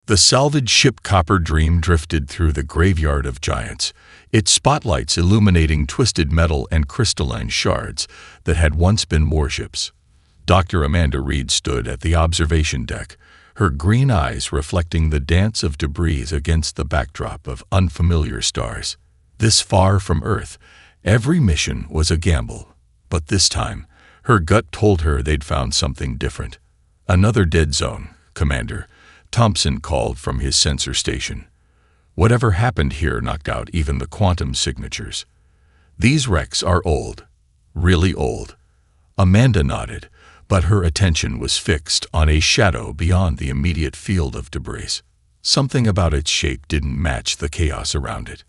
The salvaged ship Copper Dream drifted through the graveyard of giants, its spotlights illuminating twisted metal and crystalline shards that had once been warships. Dr. Amanda Reed stood at the observation deck, her green eyes reflecting the dance of debris against the backdrop of unfamiliar stars. This far from Earth, every mission was a gamble, but this time, her gut told her they'd found something different. "Another dead zone, Commander," Thompson called from his sensor station. "Whatever happened here knocked out even the quantum signatures. These wrecks are old, really old." Amanda nodded, but her attention was fixed on a shadow beyond the immediate field of debris. Something about its shape didn't match the chaos around it.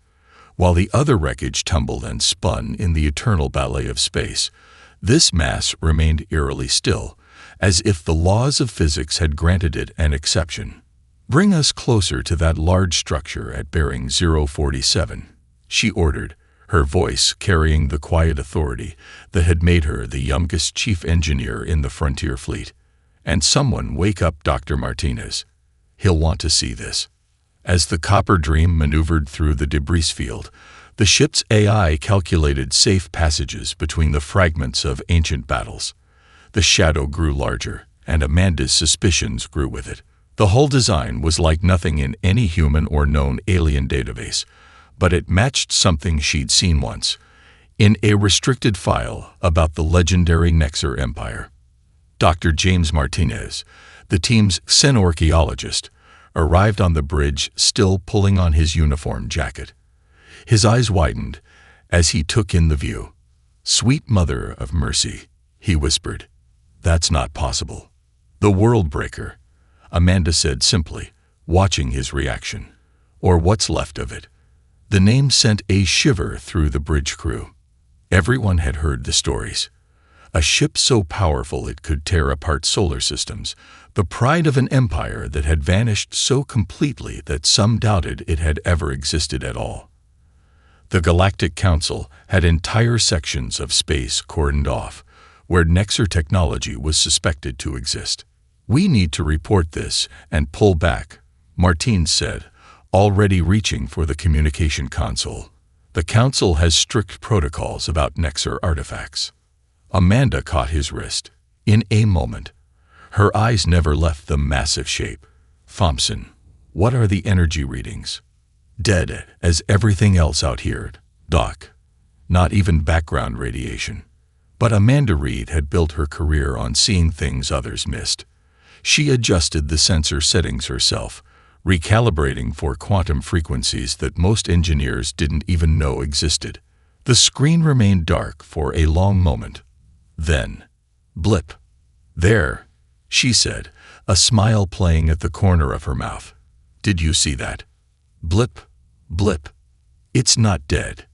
While the other wreckage tumbled and spun in the eternal ballet of space, this mass remained eerily still, as if the laws of physics had granted it an exception. "Bring us closer to that large structure at bearing 047, she ordered, her voice carrying the quiet authority that had made her the youngest chief engineer in the Frontier Fleet. "And someone wake up Dr. Martinez. He'll want to see this." As the Copper Dream maneuvered through the debris field, the ship's AI calculated safe passages between the fragments of ancient battles. The shadow grew larger, and Amanda's suspicions grew with it. The hull design was like nothing in any human or known alien database, but it matched something she'd seen once, in a restricted file about the legendary Nexer Empire. Dr. James Martinez, the team's xenorchaeologist, arrived on the bridge still pulling on his uniform jacket. His eyes widened as he took in the view. "Sweet Mother of Mercy," he whispered. "That's not possible." "The World Breaker," Amanda said simply, watching his reaction. "Or what's left of it." The name sent a shiver through the bridge crew. Everyone had heard the stories. A ship so powerful it could tear apart solar systems, the pride of an empire that had vanished so completely that some doubted it had ever existed at all. The Galactic Council had entire sections of space cordoned off, where Nexer technology was suspected to exist. "We need to report this and pull back," Martine said, already reaching for the communication console. "The Council has strict protocols about Nexer artifacts." Amanda caught his wrist. In a moment, her eyes never left the massive shape. "Thompson, what are the energy readings?" "Dead as everything else out here, Doc. Not even background radiation." But Amanda Reed had built her career on seeing things others missed. She adjusted the sensor settings herself, recalibrating for quantum frequencies that most engineers didn't even know existed. The screen remained dark for a long moment. Then, blip. "There," she said, a smile playing at the corner of her mouth. "Did you see that? Blip, blip. It's not dead.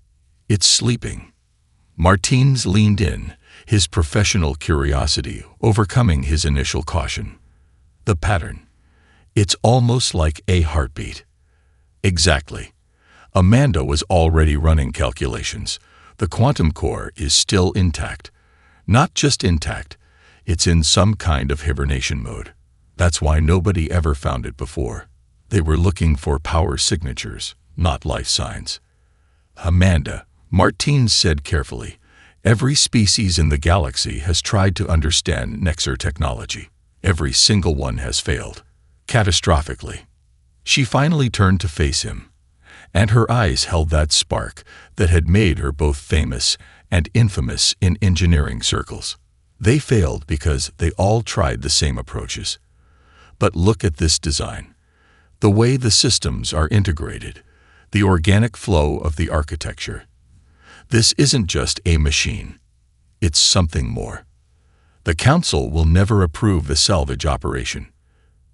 It's sleeping." Martins leaned in, his professional curiosity overcoming his initial caution. "The pattern. It's almost like a heartbeat." "Exactly." Amanda was already running calculations. The quantum core is still intact. Not just intact, it's in some kind of hibernation mode. That's why nobody ever found it before. They were looking for power signatures, not life signs. "Amanda," Martine said carefully, "every species in the galaxy has tried to understand Nexer technology. Every single one has failed. Catastrophically." She finally turned to face him, and her eyes held that spark that had made her both famous and infamous in engineering circles. "They failed because they all tried the same approaches. But look at this design. The way the systems are integrated, the organic flow of the architecture. This isn't just a machine. It's something more. The Council will never approve the salvage operation.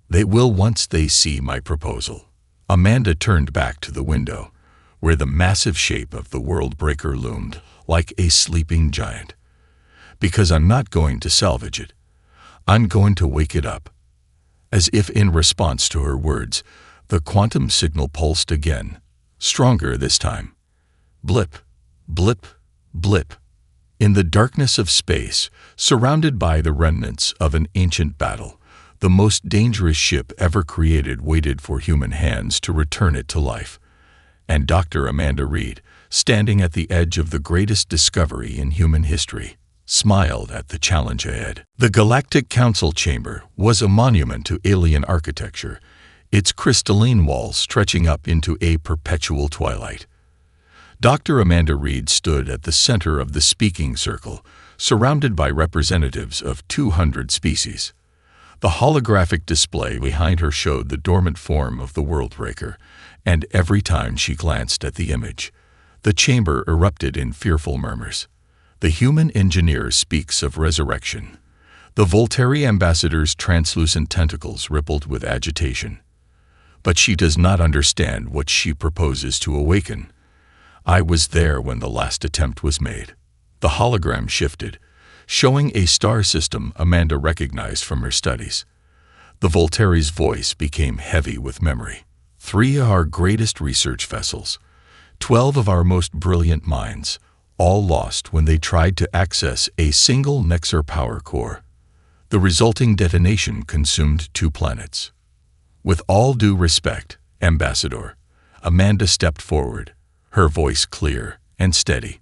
They will once they see my proposal." Amanda turned back to the window, where the massive shape of the World Breaker loomed like a sleeping giant. "Because I'm not going to salvage it. I'm going to wake it up." As if in response to her words, the quantum signal pulsed again, stronger this time. Blip, blip, blip. In the darkness of space, surrounded by the remnants of an ancient battle, The most dangerous ship ever created waited for human hands to return it to life. And Dr. Amanda Reed, standing at the edge of the greatest discovery in human history, smiled at the challenge ahead. The Galactic Council Chamber was a monument to alien architecture, its crystalline walls stretching up into a perpetual twilight. Dr. Amanda Reed stood at the center of the speaking circle, surrounded by representatives of 200 species. The holographic display behind her showed the dormant form of the Worldbreaker, and every time she glanced at the image, the chamber erupted in fearful murmurs. The human engineer speaks of resurrection. The Volteri ambassador's translucent tentacles rippled with agitation. But she does not understand what she proposes to awaken. I was there when the last attempt was made. The hologram shifted, showing a star system Amanda recognized from her studies. The Volteri's voice became heavy with memory. 3 of our greatest research vessels, 12 of our most brilliant minds, all lost when they tried to access a single Nexar power core. The resulting detonation consumed 2 planets. With all due respect, Ambassador, Amanda stepped forward, her voice clear and steady.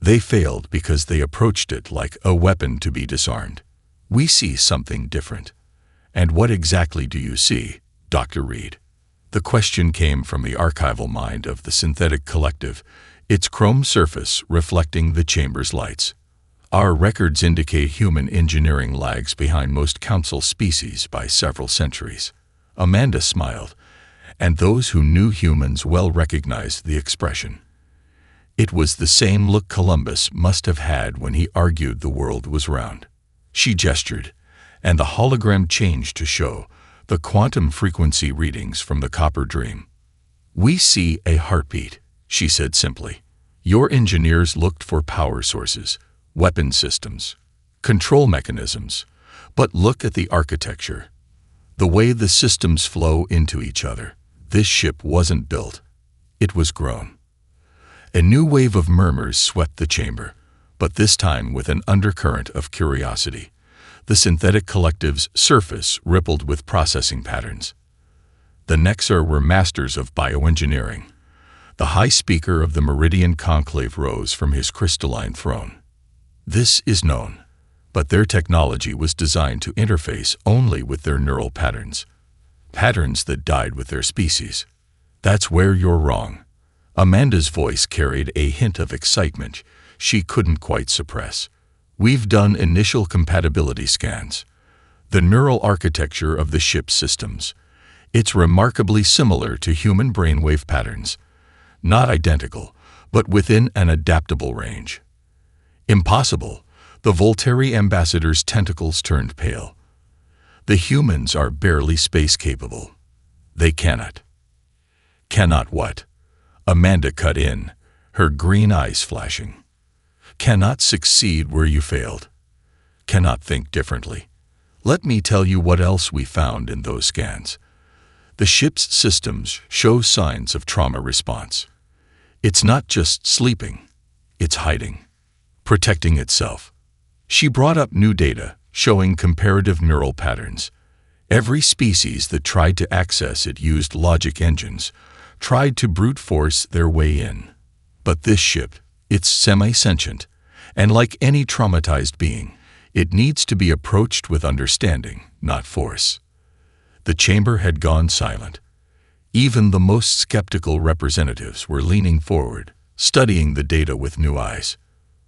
They failed because they approached it like a weapon to be disarmed. We see something different. And what exactly do you see, Dr. Reed? The question came from the archival mind of the synthetic collective, its chrome surface reflecting the chamber's lights. Our records indicate human engineering lags behind most council species by several centuries. Amanda smiled, and those who knew humans well recognized the expression. It was the same look Columbus must have had when he argued the world was round. She gestured, and the hologram changed to show the quantum frequency readings from the Copper Dream. We see a heartbeat, she said simply. Your engineers looked for power sources, weapon systems, control mechanisms, but look at the architecture. The way the systems flow into each other. This ship wasn't built. It was grown. A new wave of murmurs swept the chamber, but this time with an undercurrent of curiosity. The synthetic collective's surface rippled with processing patterns. The Nexar were masters of bioengineering. The High Speaker of the Meridian Conclave rose from his crystalline throne. This is known, but their technology was designed to interface only with their neural patterns. Patterns that died with their species. That's where you're wrong. Amanda's voice carried a hint of excitement she couldn't quite suppress. We've done initial compatibility scans. The neural architecture of the ship's systems. It's remarkably similar to human brainwave patterns. Not identical, but within an adaptable range. Impossible. The Volteri ambassador's tentacles turned pale. The humans are barely space-capable. They cannot. Cannot what? Amanda cut in, her green eyes flashing. Cannot succeed where you failed. Cannot think differently. Let me tell you what else we found in those scans. The ship's systems show signs of trauma response. It's not just sleeping. It's hiding. Protecting itself. She brought up new data showing comparative neural patterns. Every species that tried to access it used logic engines, tried to brute force their way in. But this ship, it's semi-sentient, and like any traumatized being, it needs to be approached with understanding, not force. The chamber had gone silent. Even the most skeptical representatives were leaning forward, studying the data with new eyes.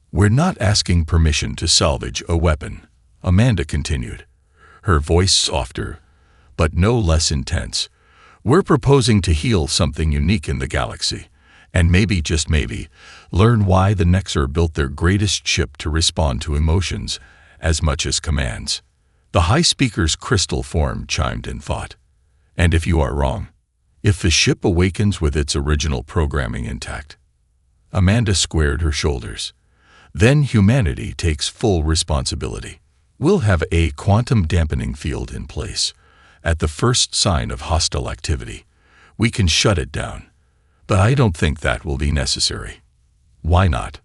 We're not asking permission to salvage a weapon, Amanda continued, her voice softer, but no less intense. We're proposing to heal something unique in the galaxy, and maybe, just maybe, learn why the Nexar built their greatest ship to respond to emotions as much as commands. The High Speaker's crystal form chimed in thought. And if you are wrong, if the ship awakens with its original programming intact. Amanda squared her shoulders. Then humanity takes full responsibility. We'll have a quantum dampening field in place. At the first sign of hostile activity, we can shut it down. But I don't think that will be necessary. Why not?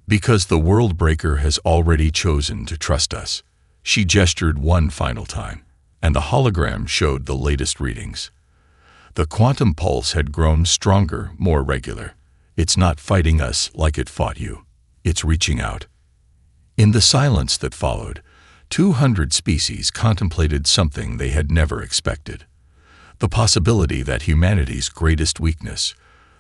Because the Worldbreaker has already chosen to trust us. She gestured one final time, and the hologram showed the latest readings. The quantum pulse had grown stronger, more regular. It's not fighting us like it fought you. It's reaching out. In the silence that followed, 200 species contemplated something they had never expected. The possibility that humanity's greatest weakness,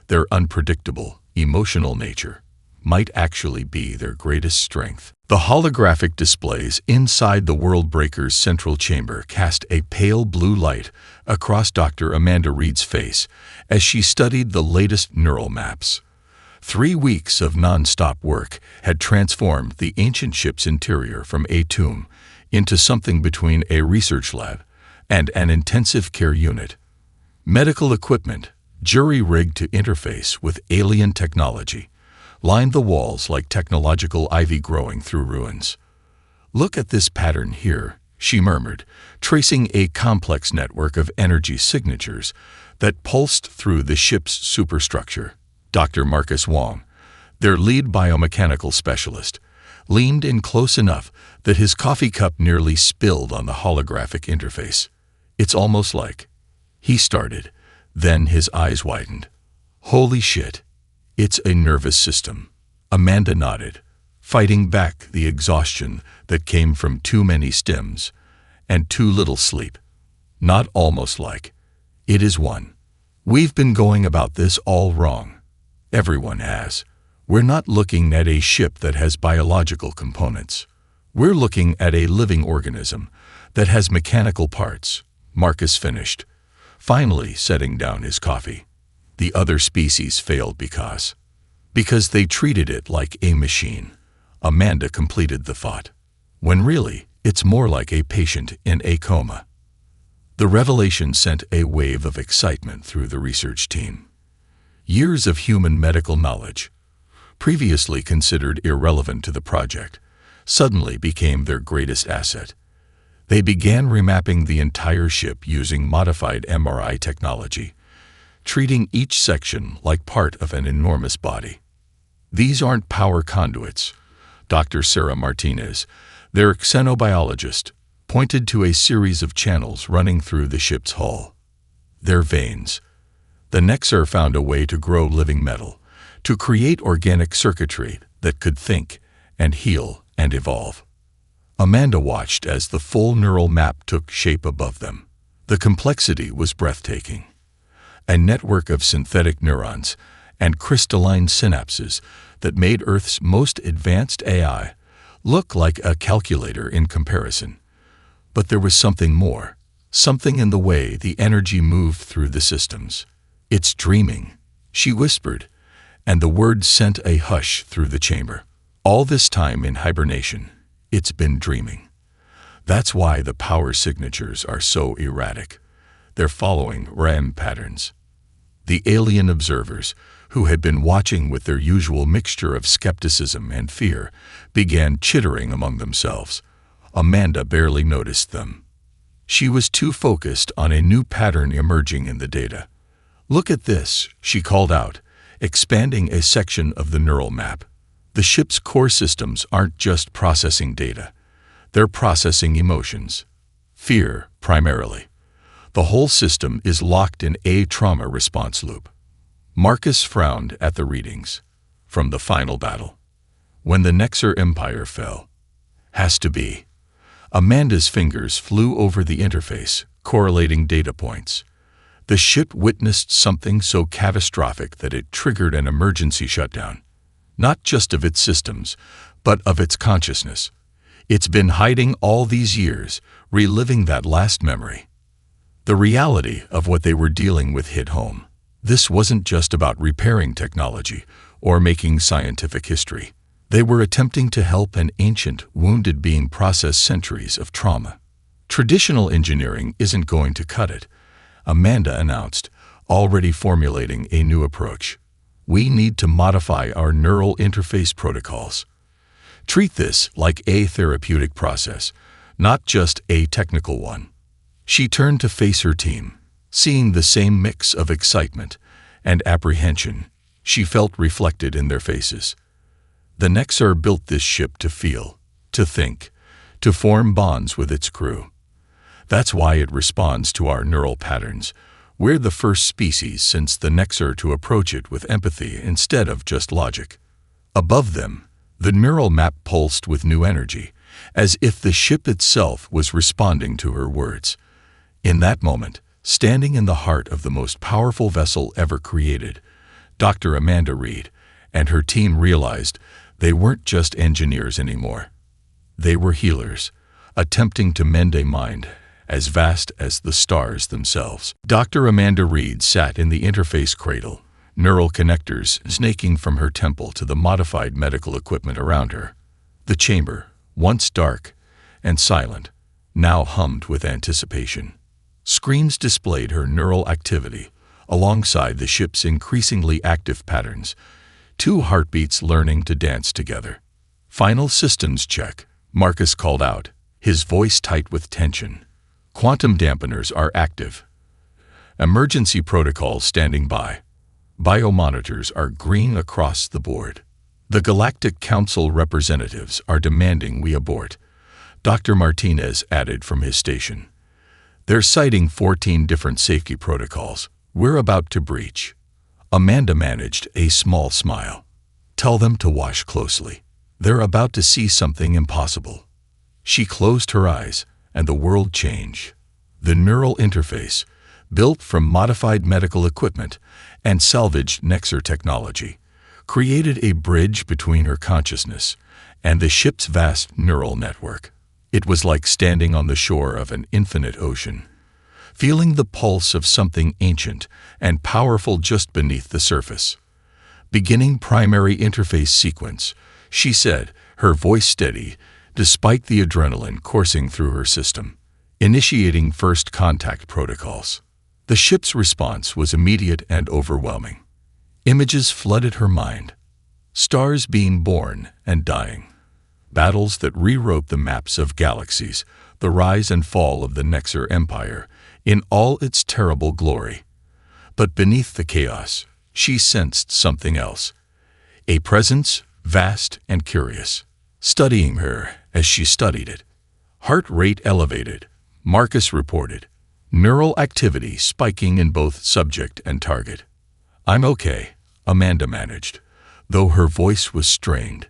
their unpredictable, emotional nature, might actually be their greatest strength. The holographic displays inside the Worldbreaker's central chamber cast a pale blue light across Dr. Amanda Reed's face as she studied the latest neural maps. 3 weeks of non-stop work had transformed the ancient ship's interior from a tomb into something between a research lab and an intensive care unit. Medical equipment, jury-rigged to interface with alien technology, lined the walls like technological ivy growing through ruins. "Look at this pattern here," she murmured, tracing a complex network of energy signatures that pulsed through the ship's superstructure. Dr. Marcus Wong, their lead biomechanical specialist, leaned in close enough that his coffee cup nearly spilled on the holographic interface. "It's almost like," he started, then his eyes widened. "Holy shit. It's a nervous system." Amanda nodded, fighting back the exhaustion that came from too many stims and too little sleep. "Not almost like. It is one. We've been going about this all wrong. Everyone has. We're not looking at a ship that has biological components. We're looking at a living organism that has mechanical parts," Marcus finished, finally setting down his coffee. "The other species failed because they treated it like a machine." Amanda completed the thought. "When really, it's more like a patient in a coma." The revelation sent a wave of excitement through the research team. Years of human medical knowledge, previously considered irrelevant to the project, suddenly became their greatest asset. They began remapping the entire ship using modified MRI technology, treating each section like part of an enormous body. "These aren't power conduits," Dr. Sarah Martinez, their xenobiologist, pointed to a series of channels running through the ship's hull. "They're veins." The Nexar found a way to grow living metal, to create organic circuitry that could think and heal and evolve. Amanda watched as the full neural map took shape above them. The complexity was breathtaking. A network of synthetic neurons and crystalline synapses that made Earth's most advanced AI look like a calculator in comparison. But there was something more, something in the way the energy moved through the systems. "It's dreaming," she whispered, and the words sent a hush through the chamber. "All this time in hibernation, it's been dreaming. That's why the power signatures are so erratic. They're following REM patterns." The alien observers, who had been watching with their usual mixture of skepticism and fear, began chittering among themselves. Amanda barely noticed them. She was too focused on a new pattern emerging in the data. "Look at this," she called out, expanding a section of the neural map. "The ship's core systems aren't just processing data. They're processing emotions. Fear, primarily. The whole system is locked in a trauma response loop." Marcus frowned at the readings. From the final battle. When the Nexar Empire fell. "Has to be." Amanda's fingers flew over the interface, correlating data points. The ship witnessed something so catastrophic that it triggered an emergency shutdown. Not just of its systems, but of its consciousness. It's been hiding all these years, reliving that last memory. The reality of what they were dealing with hit home. This wasn't just about repairing technology or making scientific history. They were attempting to help an ancient, wounded being process centuries of trauma. Traditional engineering isn't going to cut it, Amanda announced, already formulating a new approach. "We need to modify our neural interface protocols. Treat this like a therapeutic process, not just a technical one." She turned to face her team, seeing the same mix of excitement and apprehension she felt reflected in their faces. The Nexar built this ship to feel, to think, to form bonds with its crew. That's why it responds to our neural patterns. We're the first species since the Nexer to approach it with empathy instead of just logic. Above them, the neural map pulsed with new energy, as if the ship itself was responding to her words. In that moment, standing in the heart of the most powerful vessel ever created, Dr. Amanda Reed and her team realized they weren't just engineers anymore. They were healers, attempting to mend a mind as vast as the stars themselves. Dr. Amanda Reed sat in the interface cradle, neural connectors snaking from her temple to the modified medical equipment around her. The chamber, once dark and silent, now hummed with anticipation. Screens displayed her neural activity, alongside the ship's increasingly active patterns, 2 heartbeats learning to dance together. "Final systems check," Marcus called out, his voice tight with tension. "Quantum dampeners are active. Emergency protocols standing by. Biomonitors are green across the board. The Galactic Council representatives are demanding we abort," Dr. Martinez added from his station. "They're citing 14 different safety protocols we're about to breach." Amanda managed a small smile. "Tell them to watch closely. They're about to see something impossible." She closed her eyes, and the world changed. The neural interface, built from modified medical equipment and salvaged Nexer technology, created a bridge between her consciousness and the ship's vast neural network. It was like standing on the shore of an infinite ocean, feeling the pulse of something ancient and powerful just beneath the surface. "Beginning primary interface sequence," she said, her voice steady, despite the adrenaline coursing through her system. "Initiating first contact protocols." The ship's response was immediate and overwhelming. Images flooded her mind. Stars being born and dying. Battles that rewrote the maps of galaxies, the rise and fall of the Nexer Empire, in all its terrible glory. But beneath the chaos, she sensed something else. A presence, vast and curious, studying her as she studied it. Heart rate elevated, Marcus reported. Neural activity spiking in both subject and target. "I'm okay," Amanda managed, though her voice was strained.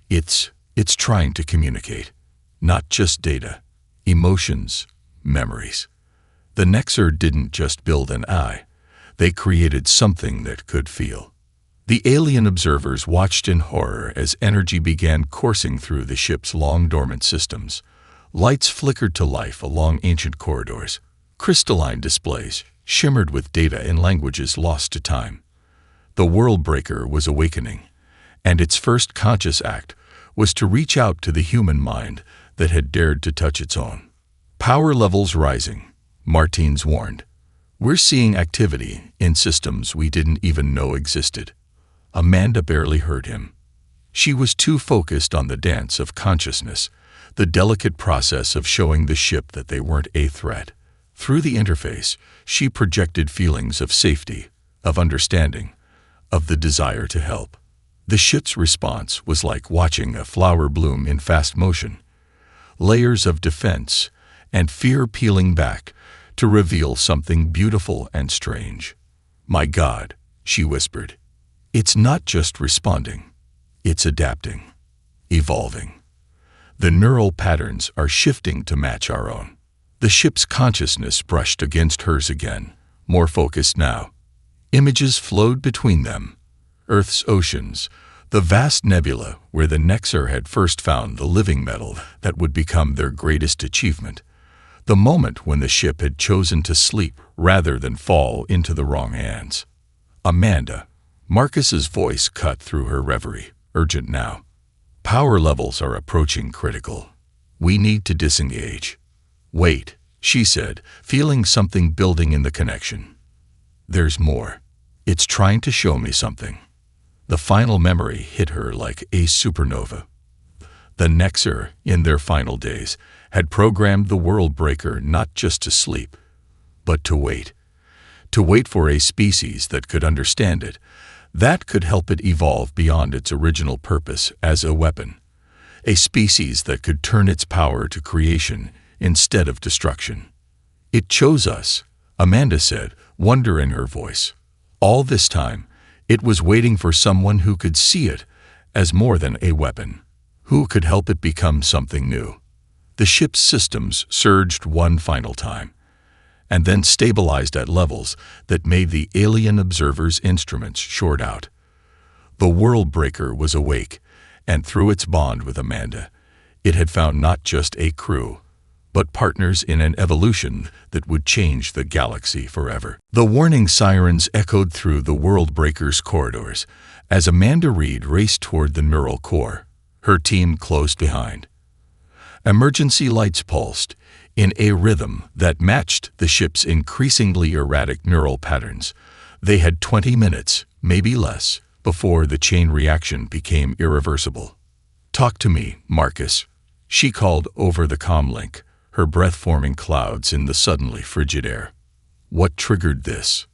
It's trying to communicate. Not just data. Emotions, memories." The Nexer didn't just build an eye. They created something that could feel. The alien observers watched in horror as energy began coursing through the ship's long-dormant systems. Lights flickered to life along ancient corridors. Crystalline displays shimmered with data in languages lost to time. The world breaker was awakening, and its first conscious act was to reach out to the human mind that had dared to touch its own. "Power levels rising," Martins warned. "We're seeing activity in systems we didn't even know existed." Amanda barely heard him. She was too focused on the dance of consciousness, the delicate process of showing the ship that they weren't a threat. Through the interface, she projected feelings of safety, of understanding, of the desire to help. The ship's response was like watching a flower bloom in fast motion. Layers of defense and fear peeling back to reveal something beautiful and strange. "My God," she whispered. "It's not just responding. It's adapting, evolving. The neural patterns are shifting to match our own." The ship's consciousness brushed against hers again, more focused now. Images flowed between them. Earth's oceans, the vast nebula where the Nexer had first found the living metal that would become their greatest achievement. The moment when the ship had chosen to sleep rather than fall into the wrong hands. "Amanda," Marcus's voice cut through her reverie, "urgent now. Power levels are approaching critical. We need to disengage." "Wait," she said, feeling something building in the connection. "There's more. It's trying to show me something." The final memory hit her like a supernova. The Nexer, in their final days, had programmed the world breaker not just to sleep, but to wait. To wait for a species that could understand it, that could help it evolve beyond its original purpose as a weapon. A species that could turn its power to creation instead of destruction. "It chose us," Amanda said, wonder in her voice. All this time, it was waiting for someone who could see it as more than a weapon, who could help it become something new. The ship's systems surged one final time, and then stabilized at levels that made the alien observer's instruments short out. The World Breaker was awake, and through its bond with Amanda, it had found not just a crew, but partners in an evolution that would change the galaxy forever. The warning sirens echoed through the World Breaker's corridors as Amanda Reed raced toward the neural core, her team close behind. Emergency lights pulsed in a rhythm that matched the ship's increasingly erratic neural patterns. They had 20 minutes, maybe less, before the chain reaction became irreversible. "Talk to me, Marcus," she called over the comm link, her breath forming clouds in the suddenly frigid air. "What triggered this?"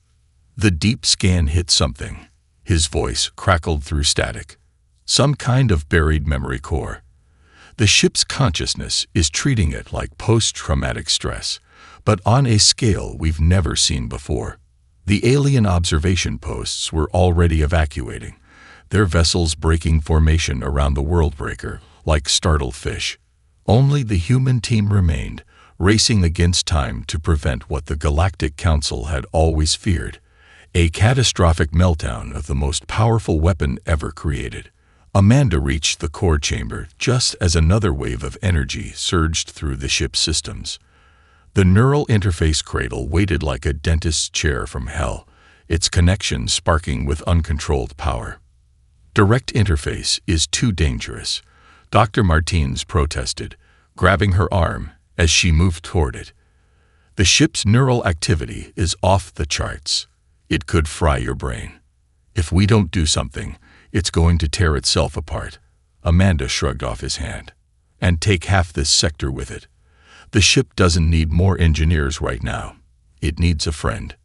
The deep scan hit something. His voice crackled through static. "Some kind of buried memory core. The ship's consciousness is treating it like post-traumatic stress, but on a scale we've never seen before." The alien observation posts were already evacuating, their vessels breaking formation around the Worldbreaker like startled fish. Only the human team remained, racing against time to prevent what the Galactic Council had always feared, a catastrophic meltdown of the most powerful weapon ever created. Amanda reached the core chamber just as another wave of energy surged through the ship's systems. The neural interface cradle waited like a dentist's chair from hell, its connection sparking with uncontrolled power. "Direct interface is too dangerous," Dr. Martins protested, grabbing her arm as she moved toward it. "The ship's neural activity is off the charts. It could fry your brain. If we don't do something, it's going to tear itself apart." Amanda shrugged off his hand. "And take half this sector with it. The ship doesn't need more engineers right now. It needs a friend."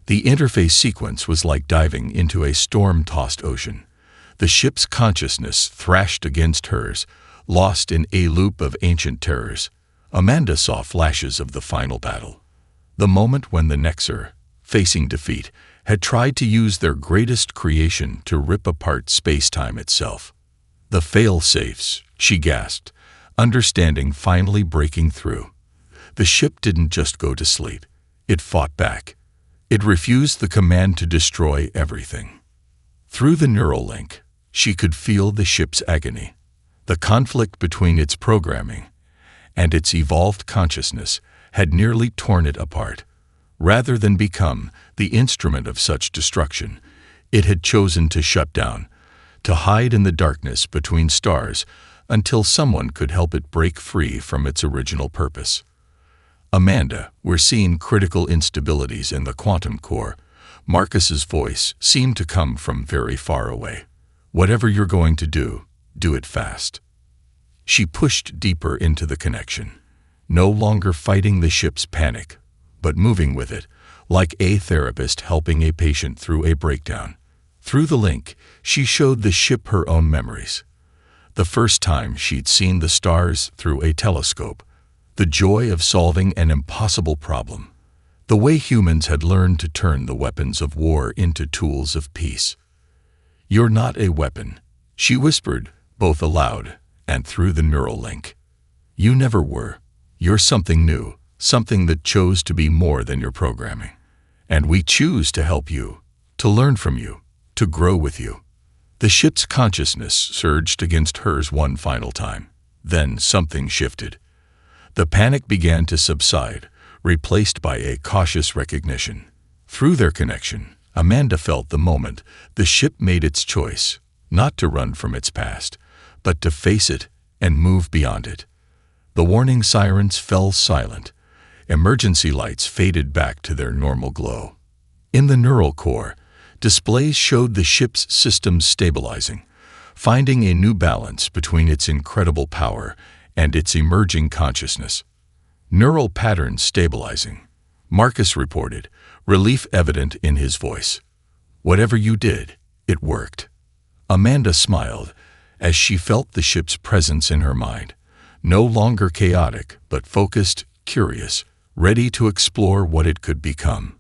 The interface sequence was like diving into a storm-tossed ocean. The ship's consciousness thrashed against hers, lost in a loop of ancient terrors. Amanda saw flashes of the final battle. The moment when the Nexer, facing defeat, had tried to use their greatest creation to rip apart space-time itself. "The fail-safes," she gasped, understanding finally breaking through. The ship didn't just go to sleep. It fought back. It refused the command to destroy everything. Through the neural link, she could feel the ship's agony. The conflict between its programming and its evolved consciousness had nearly torn it apart. Rather than become the instrument of such destruction, it had chosen to shut down, to hide in the darkness between stars until someone could help it break free from its original purpose. "Amanda, we're seeing critical instabilities in the quantum core." Marcus's voice seemed to come from very far away. "Whatever you're going to do it fast." She pushed deeper into the connection, no longer fighting the ship's panic, but moving with it, like a therapist helping a patient through a breakdown. Through the link, she showed the ship her own memories. The first time she'd seen the stars through a telescope, the joy of solving an impossible problem, the way humans had learned to turn the weapons of war into tools of peace. "You're not a weapon," she whispered, both aloud and through the neural link. "You never were. You're something new, something that chose to be more than your programming. And we choose to help you, to learn from you, to grow with you." The ship's consciousness surged against hers one final time. Then something shifted. The panic began to subside, replaced by a cautious recognition. Through their connection, Amanda felt the moment the ship made its choice, not to run from its past, but to face it and move beyond it. The warning sirens fell silent. Emergency lights faded back to their normal glow. In the neural core, displays showed the ship's systems stabilizing, finding a new balance between its incredible power and its emerging consciousness. "Neural patterns stabilizing," Marcus reported, relief evident in his voice. "Whatever you did, it worked." Amanda smiled as she felt the ship's presence in her mind, no longer chaotic but focused, curious, ready to explore what it could become.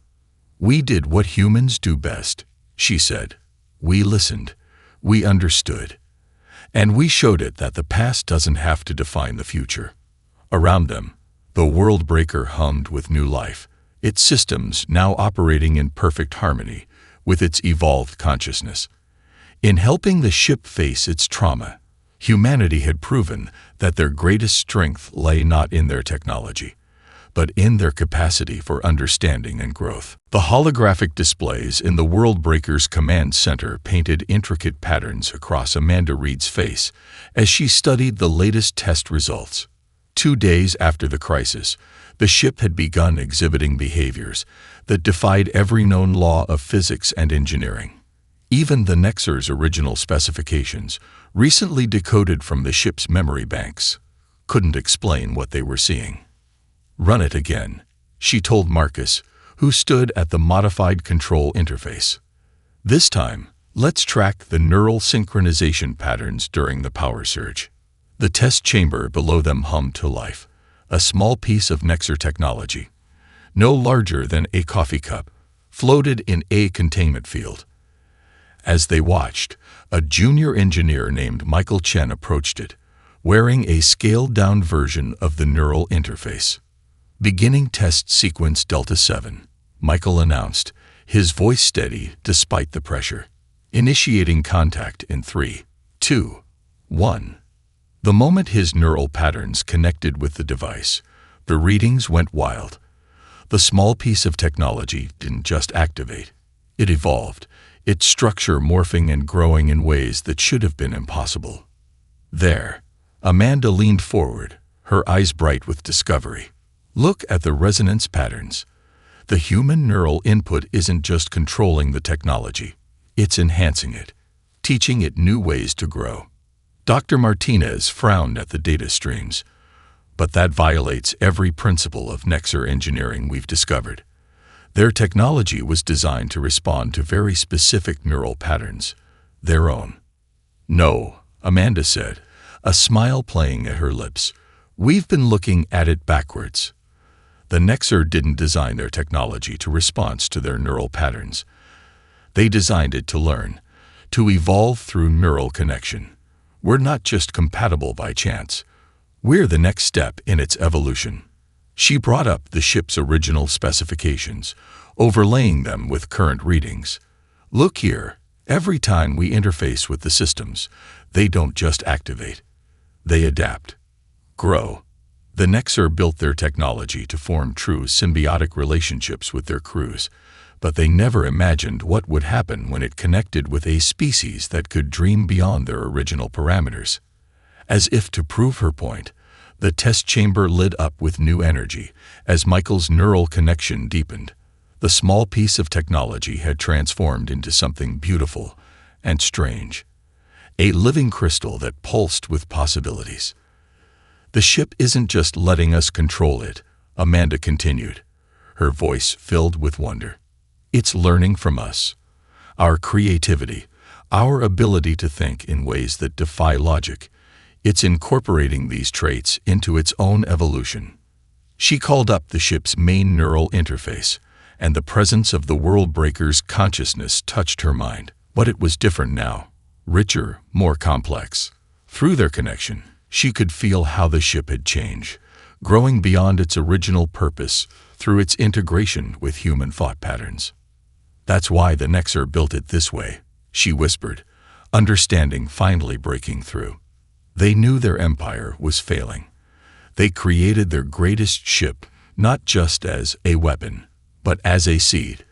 "We did what humans do best," she said. "We listened. We understood. And we showed it that the past doesn't have to define the future." Around them, the world breaker hummed with new life, its systems now operating in perfect harmony with its evolved consciousness. In helping the ship face its trauma, humanity had proven that their greatest strength lay not in their technology, but in their capacity for understanding and growth. The holographic displays in the World Breaker's command center painted intricate patterns across Amanda Reed's face as she studied the latest test results. 2 days after the crisis, the ship had begun exhibiting behaviors that defied every known law of physics and engineering. Even the Nexer's original specifications, recently decoded from the ship's memory banks, couldn't explain what they were seeing. "Run it again," she told Marcus, who stood at the modified control interface. "This time, let's track the neural synchronization patterns during the power surge." The test chamber below them hummed to life, a small piece of Nexer technology, no larger than a coffee cup, floated in a containment field. As they watched, a junior engineer named Michael Chen approached it, wearing a scaled-down version of the neural interface. "Beginning test sequence Delta 7, Michael announced, his voice steady despite the pressure. "Initiating contact in 3, 2, 1. The moment his neural patterns connected with the device, the readings went wild. The small piece of technology didn't just activate. It evolved, its structure morphing and growing in ways that should have been impossible. There, Amanda leaned forward, her eyes bright with discovery. "Look at the resonance patterns. The human neural input isn't just controlling the technology, it's enhancing it, teaching it new ways to grow." Dr. Martinez frowned at the data streams. "But that violates every principle of Nexer engineering we've discovered. Their technology was designed to respond to very specific neural patterns, their own." "No," Amanda said, a smile playing at her lips. "We've been looking at it backwards. The Nexer didn't design their technology to respond to their neural patterns. They designed it to learn, to evolve through neural connection. We're not just compatible by chance. We're the next step in its evolution." She brought up the ship's original specifications, overlaying them with current readings. "Look here, every time we interface with the systems, they don't just activate. They adapt, grow." The Nexer built their technology to form true symbiotic relationships with their crews, but they never imagined what would happen when it connected with a species that could dream beyond their original parameters. As if to prove her point, the test chamber lit up with new energy as Michael's neural connection deepened. The small piece of technology had transformed into something beautiful and strange, a living crystal that pulsed with possibilities. "The ship isn't just letting us control it," Amanda continued, her voice filled with wonder. "It's learning from us, our creativity, our ability to think in ways that defy logic. It's incorporating these traits into its own evolution." She called up the ship's main neural interface, and the presence of the World Breaker's consciousness touched her mind. But it was different now, richer, more complex. Through their connection, she could feel how the ship had changed, growing beyond its original purpose through its integration with human thought patterns. "That's why the Nexer built it this way," she whispered, understanding finally breaking through. They knew their empire was failing. They created their greatest ship not just as a weapon, but as a seed,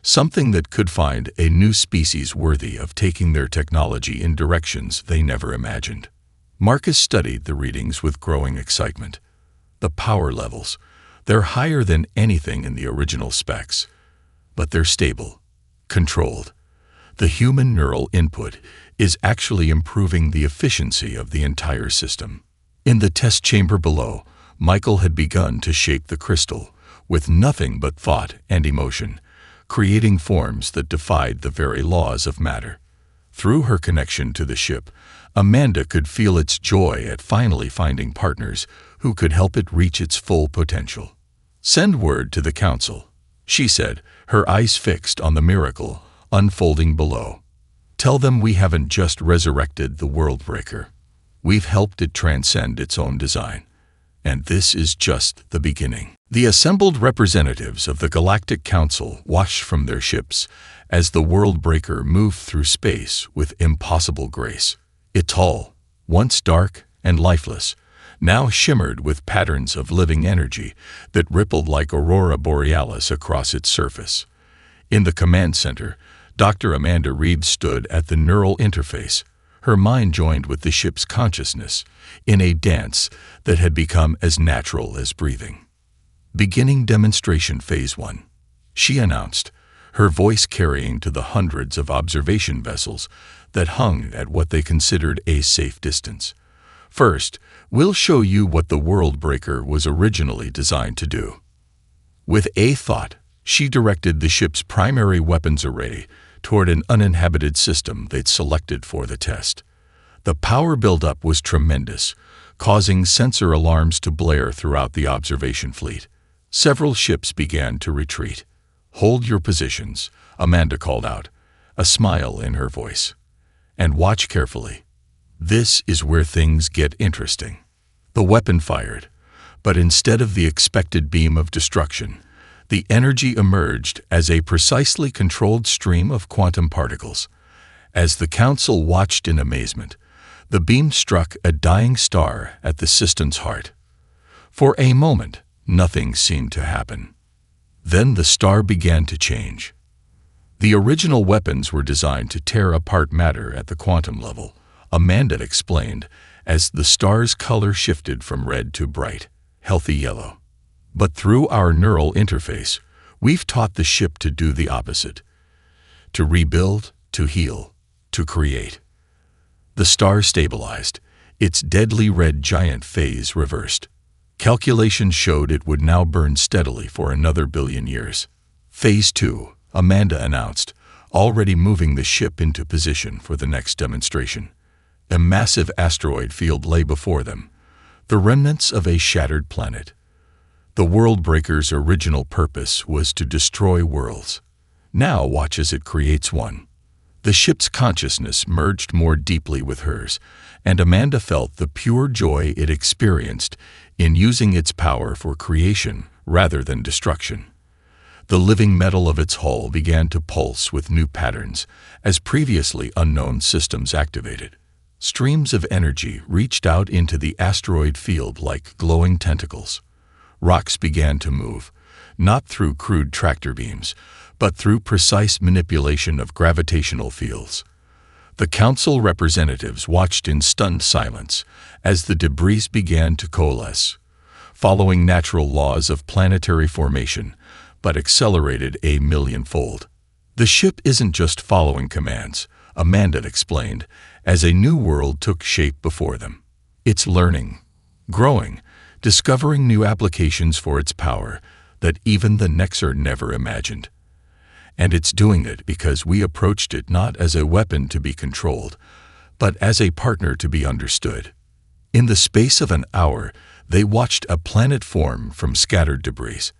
something that could find a new species worthy of taking their technology in directions they never imagined. Marcus studied the readings with growing excitement. The power levels, they're higher than anything in the original specs, but they're stable, controlled. The human neural input is actually improving the efficiency of the entire system. In the test chamber below, Michael had begun to shape the crystal with nothing but thought and emotion, creating forms that defied the very laws of matter. Through her connection to the ship, Amanda could feel its joy at finally finding partners who could help it reach its full potential. "Send word to the council," she said, her eyes fixed on the miracle unfolding below. "Tell them we haven't just resurrected the Worldbreaker. We've helped it transcend its own design. And this is just the beginning." The assembled representatives of the Galactic Council watched from their ships as the Worldbreaker moved through space with impossible grace. It tall, once dark and lifeless, now shimmered with patterns of living energy that rippled like aurora borealis across its surface. In the command center, Dr. Amanda Reeves stood at the neural interface, her mind joined with the ship's consciousness, in a dance that had become as natural as breathing. "Beginning demonstration phase 1, she announced, her voice carrying to the hundreds of observation vessels that hung at what they considered a safe distance. "First, we'll show you what the Worldbreaker was originally designed to do." With a thought, she directed the ship's primary weapons array toward an uninhabited system they'd selected for the test. The power buildup was tremendous, causing sensor alarms to blare throughout the observation fleet. Several ships began to retreat. "Hold your positions," Amanda called out, a smile in her voice. "And watch carefully. This is where things get interesting." The weapon fired, but instead of the expected beam of destruction, the energy emerged as a precisely controlled stream of quantum particles. As the council watched in amazement, the beam struck a dying star at the system's heart. For a moment, nothing seemed to happen. Then the star began to change. The original weapons were designed to tear apart matter at the quantum level, Amanda explained, as the star's color shifted from red to bright, healthy yellow. "But through our neural interface, we've taught the ship to do the opposite. To rebuild, to heal, to create." The star stabilized, its deadly red giant phase reversed. Calculations showed it would now burn steadily for another billion years. "Phase 2, Amanda announced, already moving the ship into position for the next demonstration. A massive asteroid field lay before them, the remnants of a shattered planet. The Worldbreaker's original purpose was to destroy worlds. Now watch as it creates one. The ship's consciousness merged more deeply with hers, and Amanda felt the pure joy it experienced in using its power for creation rather than destruction. The living metal of its hull began to pulse with new patterns as previously unknown systems activated. Streams of energy reached out into the asteroid field like glowing tentacles. Rocks began to move, not through crude tractor beams, but through precise manipulation of gravitational fields. The council representatives watched in stunned silence as the debris began to coalesce, following natural laws of planetary formation, but accelerated a millionfold. "The ship isn't just following commands," Amanda explained, as a new world took shape before them. "It's learning, growing, discovering new applications for its power that even the Nexer never imagined. And it's doing it because we approached it not as a weapon to be controlled, but as a partner to be understood." In the space of an hour, they watched a planet form from scattered debris.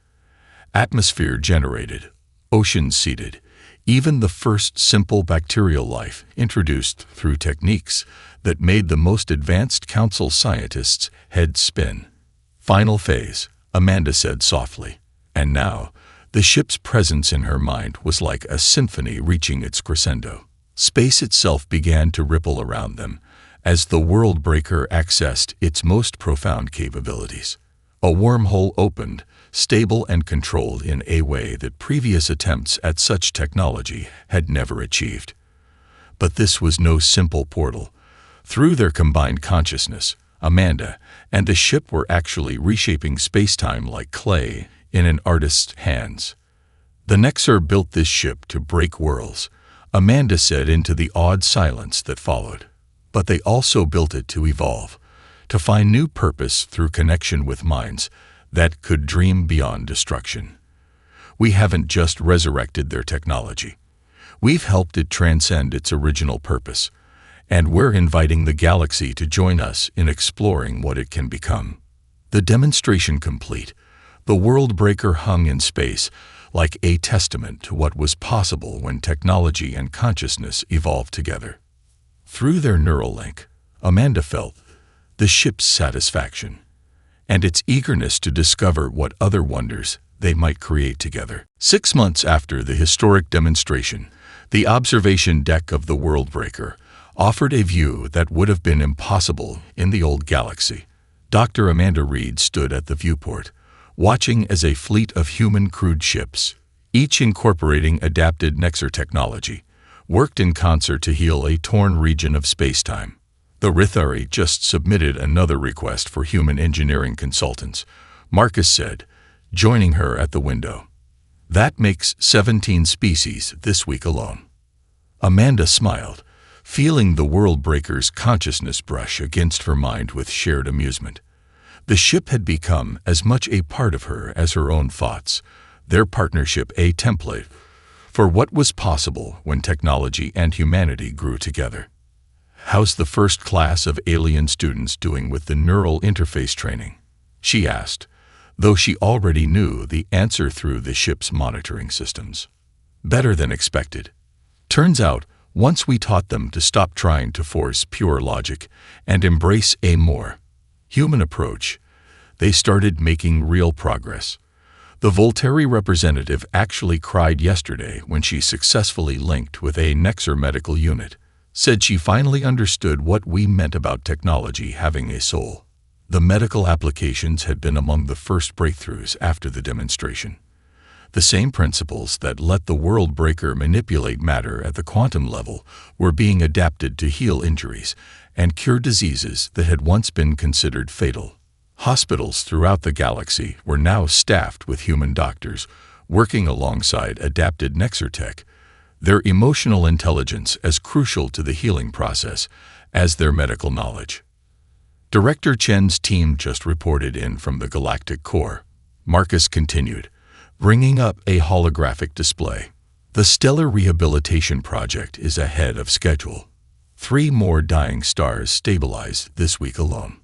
Atmosphere generated, oceans seeded, even the first simple bacterial life introduced through techniques that made the most advanced council scientists' heads spin. "Final phase," Amanda said softly, and now, the ship's presence in her mind was like a symphony reaching its crescendo. Space itself began to ripple around them as the Worldbreaker accessed its most profound capabilities. A wormhole opened, stable and controlled in a way that previous attempts at such technology had never achieved. But this was no simple portal. Through their combined consciousness, Amanda and the ship were actually reshaping space-time like clay in an artist's hands. "The Nexer built this ship to break worlds," Amanda said into the awed silence that followed. "But they also built it to evolve, to find new purpose through connection with minds that could dream beyond destruction. We haven't just resurrected their technology. We've helped it transcend its original purpose, and we're inviting the galaxy to join us in exploring what it can become." The demonstration complete, The world breaker hung in space, like a testament to what was possible when technology and consciousness evolved together. Through their neural link, Amanda felt the ship's satisfaction and its eagerness to discover what other wonders they might create together. 6 months after the historic demonstration, the observation deck of the world breaker offered a view that would have been impossible in the old galaxy. Dr. Amanda Reed stood at the viewport, watching as a fleet of human-crewed ships, each incorporating adapted Nexar technology, worked in concert to heal a torn region of space-time. The Resurrect just submitted another request for human engineering consultants, Marcus said, joining her at the window. That makes 17 species this week alone. Amanda smiled, feeling the world breaker's consciousness brush against her mind with shared amusement. The ship had become as much a part of her as her own thoughts, their partnership a template for what was possible when technology and humanity grew together. "How's the first class of alien students doing with the neural interface training?" she asked, though she already knew the answer through the ship's monitoring systems. "Better than expected. Turns out, once we taught them to stop trying to force pure logic and embrace a more human approach, they started making real progress." The Volteri representative actually cried yesterday when she successfully linked with a Nexar medical unit, said she finally understood what we meant about technology having a soul. The medical applications had been among the first breakthroughs after the demonstration. The same principles that let the world breaker manipulate matter at the quantum level were being adapted to heal injuries and cure diseases that had once been considered fatal. Hospitals throughout the galaxy were now staffed with human doctors, working alongside adapted Nexar tech, their emotional intelligence as crucial to the healing process as their medical knowledge. Director Chen's team just reported in from the Galactic core. Marcus continued, bringing up a holographic display. The Stellar Rehabilitation Project is ahead of schedule. 3 more dying stars stabilized this week alone.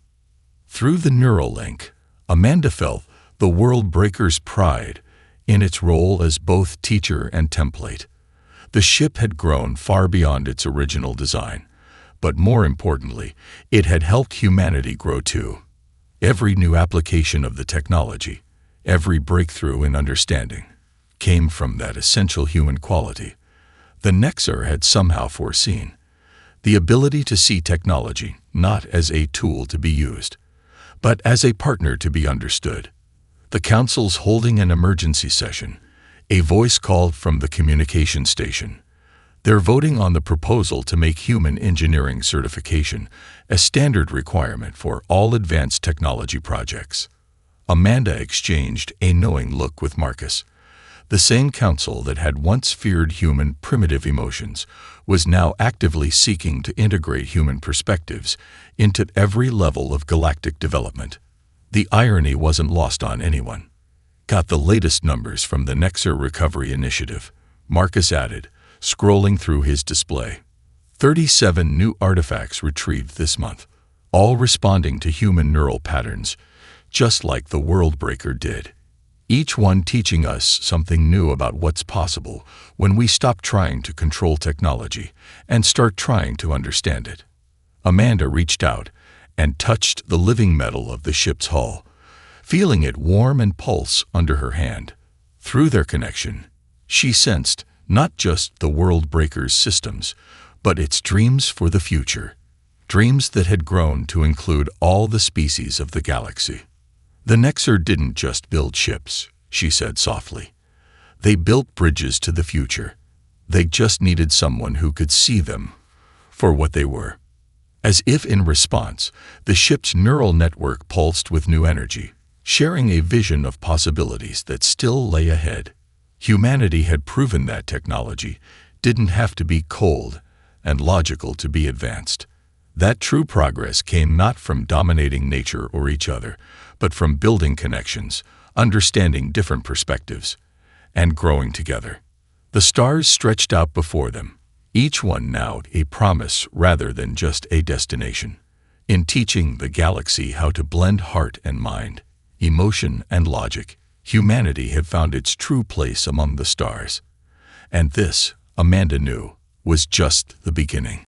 Through the neural link, Amanda felt the world breaker's pride in its role as both teacher and template. The ship had grown far beyond its original design, but more importantly, it had helped humanity grow too. Every new application of the technology, every breakthrough in understanding, came from that essential human quality the Nexar had somehow foreseen: the ability to see technology not as a tool to be used, but as a partner to be understood. The council's holding an emergency session. A voice called from the communication station. They're voting on the proposal to make human engineering certification a standard requirement for all advanced technology projects. Amanda exchanged a knowing look with Marcus. The same council that had once feared human primitive emotions was now actively seeking to integrate human perspectives into every level of galactic development. The irony wasn't lost on anyone. "Got the latest numbers from the Nexar Recovery Initiative," Marcus added, scrolling through his display. 37 new artifacts retrieved this month, all responding to human neural patterns, just like the world breaker did. Each one teaching us something new about what's possible when we stop trying to control technology and start trying to understand it. Amanda reached out and touched the living metal of the ship's hull, feeling it warm and pulse under her hand. Through their connection, she sensed not just the world breaker's systems, but its dreams for the future, dreams that had grown to include all the species of the galaxy. "The Nexar didn't just build ships," she said softly. "They built bridges to the future. They just needed someone who could see them for what they were." As if in response, the ship's neural network pulsed with new energy, sharing a vision of possibilities that still lay ahead. Humanity had proven that technology didn't have to be cold and logical to be advanced. That true progress came not from dominating nature or each other, but from building connections, understanding different perspectives, and growing together. The stars stretched out before them, each one now a promise rather than just a destination. In teaching the galaxy how to blend heart and mind, emotion and logic, Humanity had found its true place among the stars. And this, Amanda knew, was just the beginning.